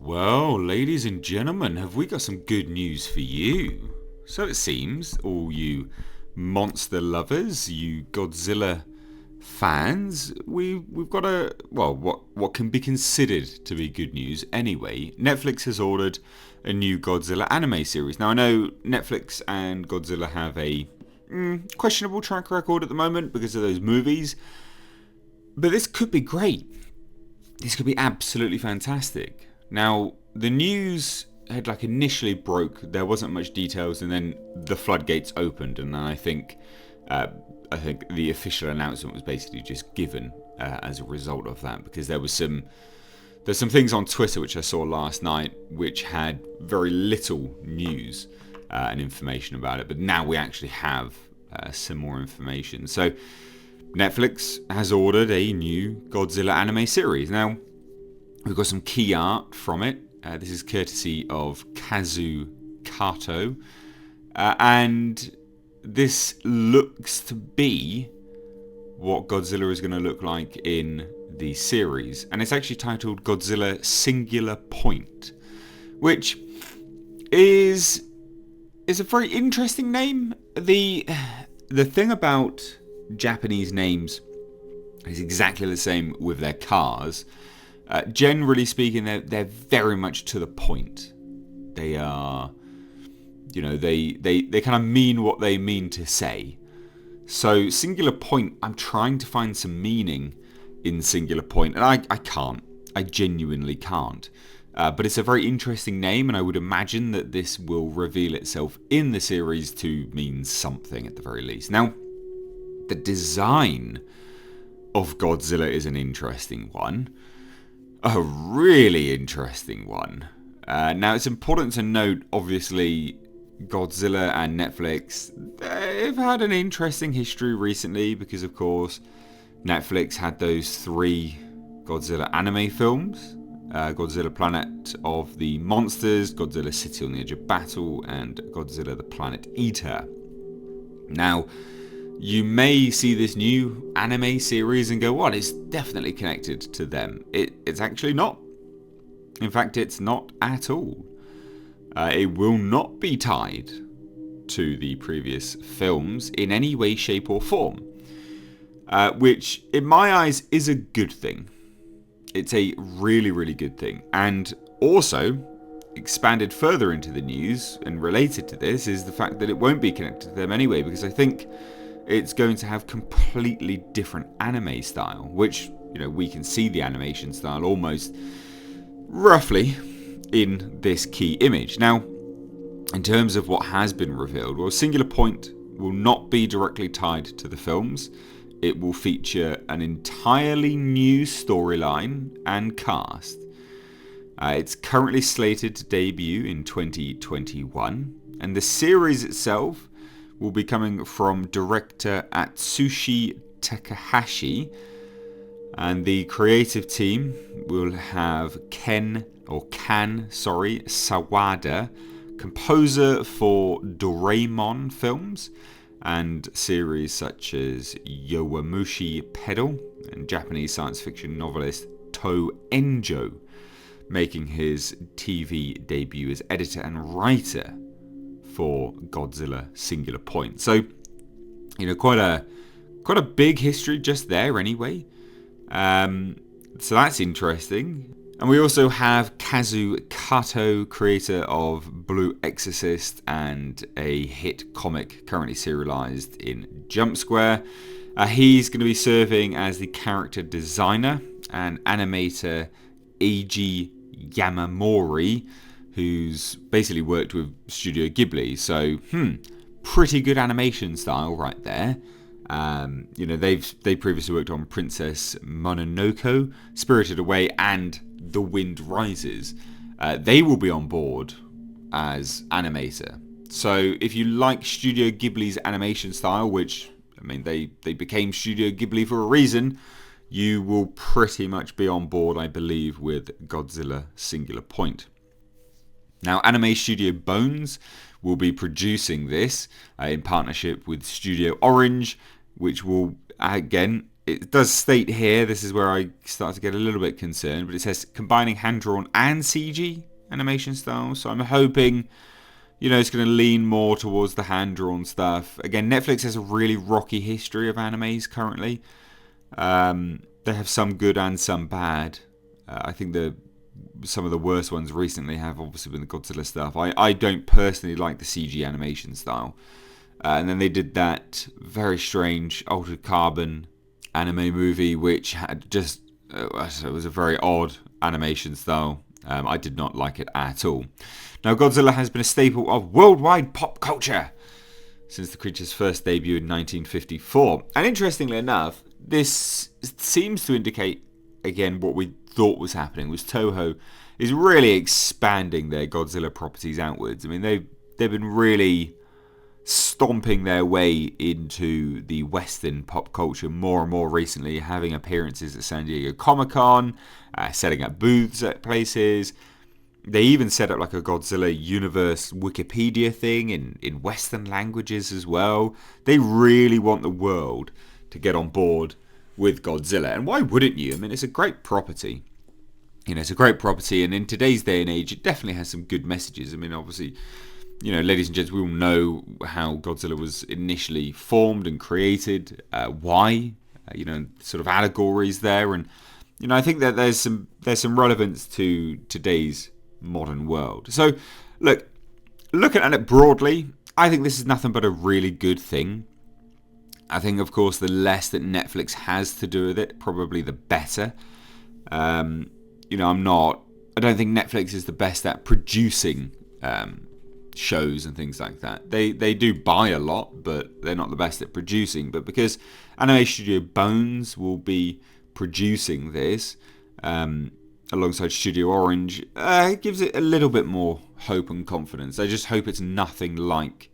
Well, ladies and gentlemen, have we got some good news for you? So it seems, all you monster lovers, you Godzilla fans, we've got what can be considered to be good news anyway. Netflix has ordered a new Godzilla anime series. Now I know Netflix and Godzilla have a questionable track record at the moment because of those movies, but this could be great. This could be absolutely fantastic. Now, the news had initially broke. There wasn't much details, and then the floodgates opened, and then I think the official announcement was basically just given as a result of that, because there's some things on Twitter which I saw last night which had very little news and information about it, but now we actually have some more information. So Netflix has ordered a new Godzilla anime series. Now, we've got some key art from it. This is courtesy of Kazu Kato. And this looks to be what Godzilla is going to look like in the series. And it's actually titled Godzilla Singular Point, which is a very interesting name. The thing about Japanese names is exactly the same with their cars. Generally speaking, they're very much to the point. They are, they kind of mean what they mean to say. So Singular Point, I'm trying to find some meaning in Singular Point, and I can't. I genuinely can't. But it's a very interesting name, and I would imagine that this will reveal itself in the series to mean something at the very least. Now, the design of Godzilla is an interesting one. A really interesting one. Now, it's important to note, obviously, Godzilla and Netflix, they've had an interesting history recently because, of course, Netflix had those 3 Godzilla anime films. Godzilla Planet of the Monsters, Godzilla City on the Edge of Battle, and Godzilla the Planet Eater. Now, you may see this new anime series and go, well, it's definitely connected to them. It's actually not. In fact, it's not at all. It will not be tied to the previous films in any way, shape, or form. Which, in my eyes, is a good thing. It's a really, really good thing. And also, expanded further into the news and related to this is the fact that it won't be connected to them anyway, because I think it's going to have completely different anime style, which, we can see the animation style almost roughly in this key image. Now, in terms of what has been revealed, well, Singular Point will not be directly tied to the films. It will feature an entirely new storyline and cast. It's currently slated to debut in 2021, and the series itself will be coming from director Atsushi Takahashi, and the creative team will have Kan Sawada, composer for Doraemon films and series such as Yowamushi Pedal, and Japanese science fiction novelist Toho Enjo, making his TV debut as editor and writer for Godzilla Singular Point. So, quite a big history just there anyway. So that's interesting. And we also have Kazu Kato, creator of Blue Exorcist and a hit comic currently serialized in Jump Square. He's going to be serving as the character designer, and animator Eiji Yamamori, who's basically worked with Studio Ghibli. So, pretty good animation style right there. They previously worked on Princess Mononoke, Spirited Away, and The Wind Rises. They will be on board as animator. So if you like Studio Ghibli's animation style, which, they became Studio Ghibli for a reason, you will pretty much be on board, I believe, with Godzilla Singular Point. Now, Anime Studio Bones will be producing this in partnership with Studio Orange, which will, again, it does state here, this is where I start to get a little bit concerned, but it says combining hand-drawn and CG animation styles. So I'm hoping, it's going to lean more towards the hand-drawn stuff. Again, Netflix has a really rocky history of animes currently. They have some good and some bad. I think some of the worst ones recently have obviously been the Godzilla stuff. I don't personally like the CG animation style. And then they did that very strange Altered Carbon anime movie, which had just, it was a very odd animation style. I did not like it at all. Now, Godzilla has been a staple of worldwide pop culture since the creature's first debut in 1954. And interestingly enough, this seems to indicate, again, what we thought was happening, was Toho is really expanding their Godzilla properties outwards. I mean, they've been really stomping their way into the Western pop culture more and more recently, having appearances at San Diego Comic-Con, setting up booths at places. They even set up like a Godzilla universe Wikipedia thing in Western languages as well. They really want the world to get on board with Godzilla. And why wouldn't you? I mean, it's a great property. It's a great property, and in today's day and age, it definitely has some good messages. I mean, obviously, ladies and gents, we all know how Godzilla was initially formed and created, why, sort of allegories there, and I think that there's some relevance to today's modern world. So, looking at it broadly, I think this is nothing but a really good thing. I think, of course, the less that Netflix has to do with it, probably the better. I don't think Netflix is the best at producing shows and things like that. They do buy a lot, but they're not the best at producing. But because Anime Studio Bones will be producing this alongside Studio Orange, it gives it a little bit more hope and confidence. I just hope it's nothing like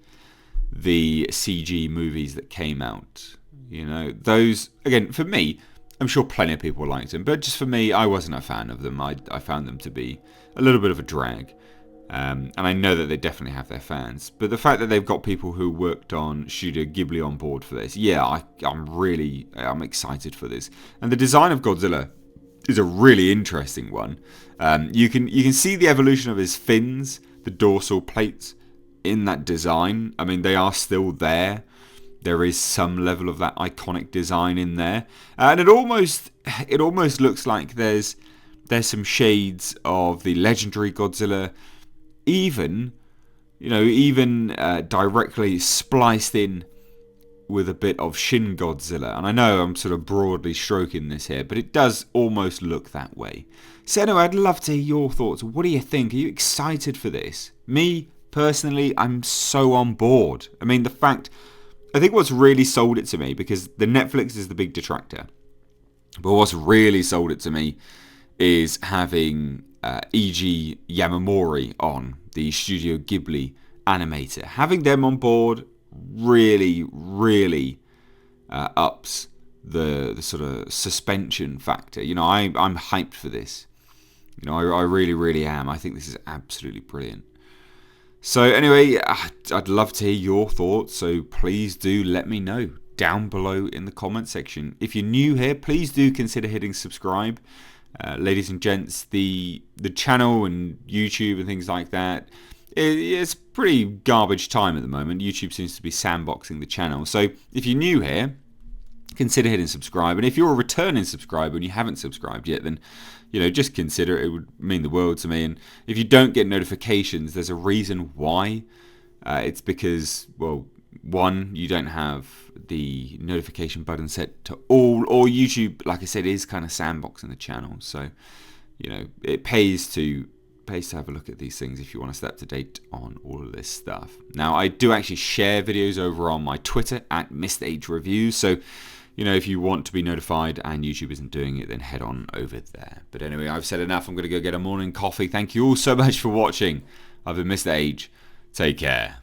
the CG movies that came out. Those, again, for me, I'm sure plenty of people liked them, but just for me, I wasn't a fan of them. I found them to be a little bit of a drag. And I know that they definitely have their fans. But the fact that they've got people who worked on Studio Ghibli on board for this, I'm excited for this. And the design of Godzilla is a really interesting one. You can see the evolution of his fins, the dorsal plates in that design. I mean, they are still there. There is some level of that iconic design in there, and it almost looks like there's some shades of the legendary Godzilla, even directly spliced in with a bit of Shin Godzilla. And I know I'm sort of broadly stroking this here, but it does almost look that way. So anyway, I'd love to hear your thoughts. What do you think? Are you excited for this? Me, personally, I'm so on board. I mean, I think what's really sold it to me, because the Netflix is the big detractor, but what's really sold it to me is having E.G. Yamamori on, the Studio Ghibli animator. Having them on board really, really ups the sort of suspension factor. I'm hyped for this. I really, really am. I think this is absolutely brilliant. So anyway, I'd love to hear your thoughts, so please do let me know down below in the comment section. If you're new here, please do consider hitting subscribe. Ladies and gents, the channel and YouTube and things like that, it's pretty garbage time at the moment. YouTube seems to be sandboxing the channel. So if you're new here, consider hitting subscribe. And if you're a returning subscriber and you haven't subscribed yet, then just consider it. It would mean the world to me. And if you don't get notifications, there's a reason why. It's because, well, one, you don't have the notification button set to all, or YouTube, like I said, is kind of sandboxing the channel. So, it pays to have a look at these things if you want to stay up to date on all of this stuff. Now, I do actually share videos over on my Twitter at MrHReviews. So, if you want to be notified and YouTube isn't doing it, then head on over there. But anyway, I've said enough. I'm going to go get a morning coffee. Thank you all so much for watching. I've been Mr. H. Take care.